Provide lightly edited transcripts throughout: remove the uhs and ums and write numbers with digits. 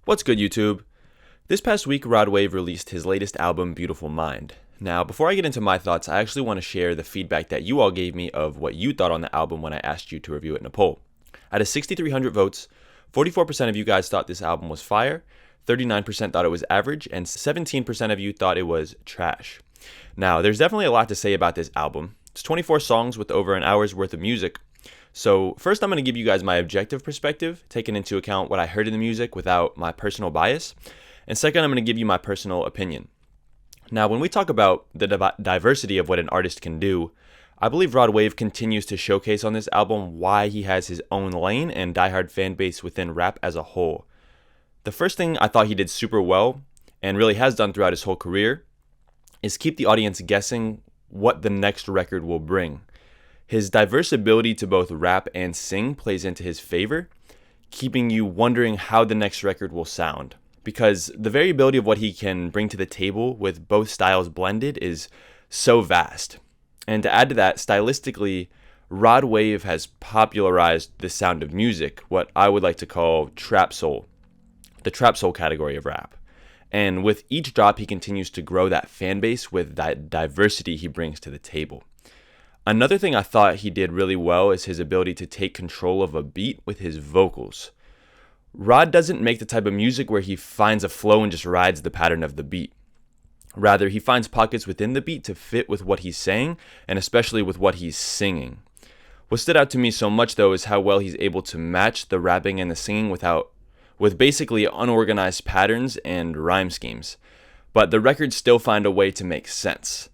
What's good, YouTube? This past week, Rod Wave released his latest album, Beautiful Mind. Now, before I get into my thoughts, I actually want to share the feedback that you all gave me of what you thought on the album when I asked you to review it in a poll. Out of 6,300 votes, 44% of you guys thought this album was fire, 39% thought it was average, and 17% of you thought it was trash. Now, there's definitely a lot to say about this album. It's 24 songs with over an hour's worth of music. So first, I'm going to give you guys my objective perspective, taking into account what I heard in the music without my personal bias. And second, I'm going to give you my personal opinion. Now, when we talk about the diversity of what an artist can do, I believe Rod Wave continues to showcase on this album why he has his own lane and diehard fan base within rap as a whole. The first thing I thought he did super well, and really has done throughout his whole career, is keep the audience guessing what the next record will bring. His diverse ability to both rap and sing plays into his favor, keeping you wondering how the next record will sound. Because the variability of what he can bring to the table with both styles blended is so vast. And to add to that, stylistically, Rod Wave has popularized the sound of music, what I would like to call trap soul, the trap soul category of rap. And with each drop, he continues to grow that fan base with that diversity he brings to the table. Another thing I thought he did really well is his ability to take control of a beat with his vocals. Rod doesn't make the type of music where he finds a flow and just rides the pattern of the beat. Rather, he finds pockets within the beat to fit with what he's saying, and especially with what he's singing. What stood out to me so much, though, is how well he's able to match the rapping and the singing with basically unorganized patterns and rhyme schemes. But the records still find a way to make sense.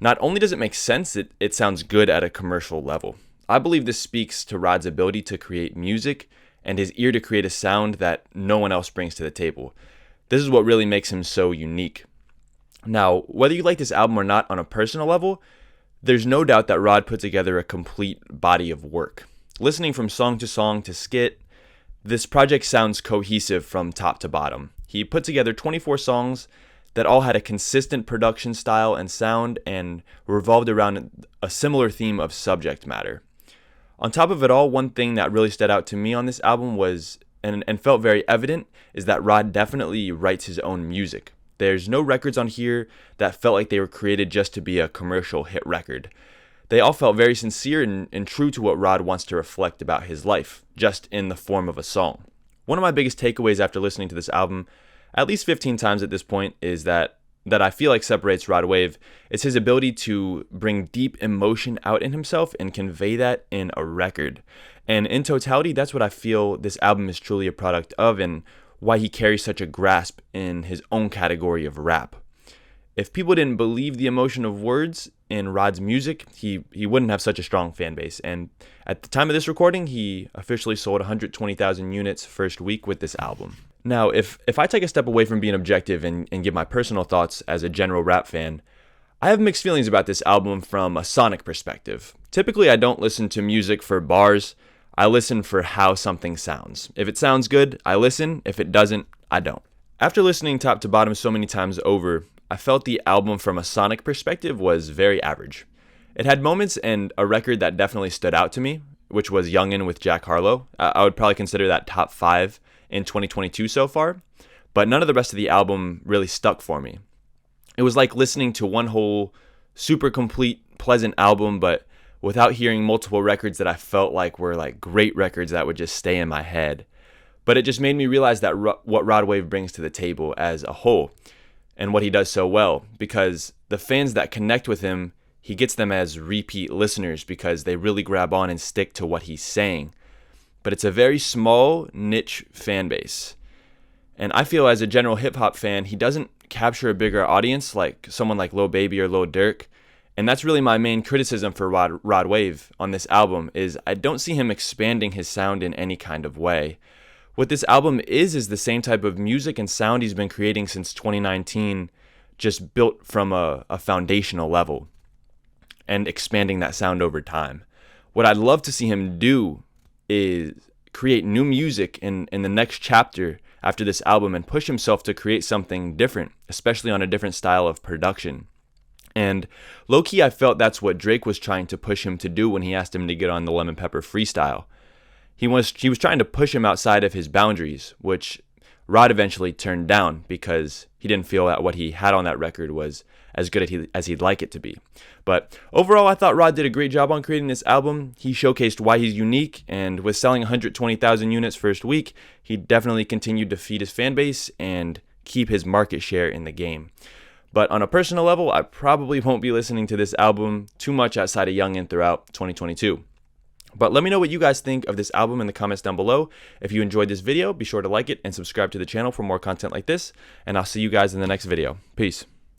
Not only does it make sense, it sounds good at a commercial level. I believe this speaks to Rod's ability to create music and his ear to create a sound that no one else brings to the table. This is what really makes him so unique. Now, whether you like this album or not on a personal level, there's no doubt that Rod put together a complete body of work. Listening from song to skit, this project sounds cohesive from top to bottom. He put together 24 songs that all had a consistent production style and sound and revolved around a similar theme of subject matter. On top of it all, one thing that really stood out to me on this album was, and felt very evident, is that Rod definitely writes his own music. There's no records on here that felt like they were created just to be a commercial hit record. They all felt very sincere and true to what Rod wants to reflect about his life, just in the form of a song. One of my biggest takeaways after listening to this album at least 15 times at this point is that I feel like separates Rod Wave is his ability to bring deep emotion out in himself and convey that in a record. And in totality, that's what I feel this album is truly a product of and why he carries such a grasp in his own category of rap. If people didn't believe the emotion of words in Rod's music, he wouldn't have such a strong fan base. And at the time of this recording, he officially sold 120,000 units first week with this album. Now, if I take a step away from being objective and give my personal thoughts as a general rap fan, I have mixed feelings about this album from a sonic perspective. Typically, I don't listen to music for bars. I listen for how something sounds. If it sounds good, I listen. If it doesn't, I don't. After listening top to bottom so many times over, I felt the album from a sonic perspective was very average. It had moments and a record that definitely stood out to me, which was Youngin' with Jack Harlow. I would probably consider that top 5 in 2022 so far, but none of the rest of the album really stuck for me. It was like listening to one whole super complete, pleasant album, but without hearing multiple records that I felt like were like great records that would just stay in my head. But it just made me realize that what Rod Wave brings to the table as a whole and what he does so well, because the fans that connect with him, he gets them as repeat listeners because they really grab on and stick to what he's saying. But it's a very small niche fan base. And I feel as a general hip hop fan, he doesn't capture a bigger audience like someone like Lil Baby or Lil Durk. And that's really my main criticism for Rod Wave on this album is I don't see him expanding his sound in any kind of way. What this album is the same type of music and sound he's been creating since 2019, just built from a foundational level and expanding that sound over time. What I'd love to see him do is create new music in the next chapter after this album and push himself to create something different, especially on a different style of production. And low-key, I felt that's what Drake was trying to push him to do when he asked him to get on the Lemon Pepper freestyle. He was trying to push him outside of his boundaries, which Rod eventually turned down because he didn't feel that what he had on that record was as good as he'd like it to be. But overall, I thought Rod did a great job on creating this album. He showcased why he's unique, and with selling 120,000 units first week, he definitely continued to feed his fan base and keep his market share in the game. But on a personal level, I probably won't be listening to this album too much outside of Youngin throughout 2022. But let me know what you guys think of this album in the comments down below. If you enjoyed this video, be sure to like it and subscribe to the channel for more content like this, and I'll see you guys in the next video. Peace.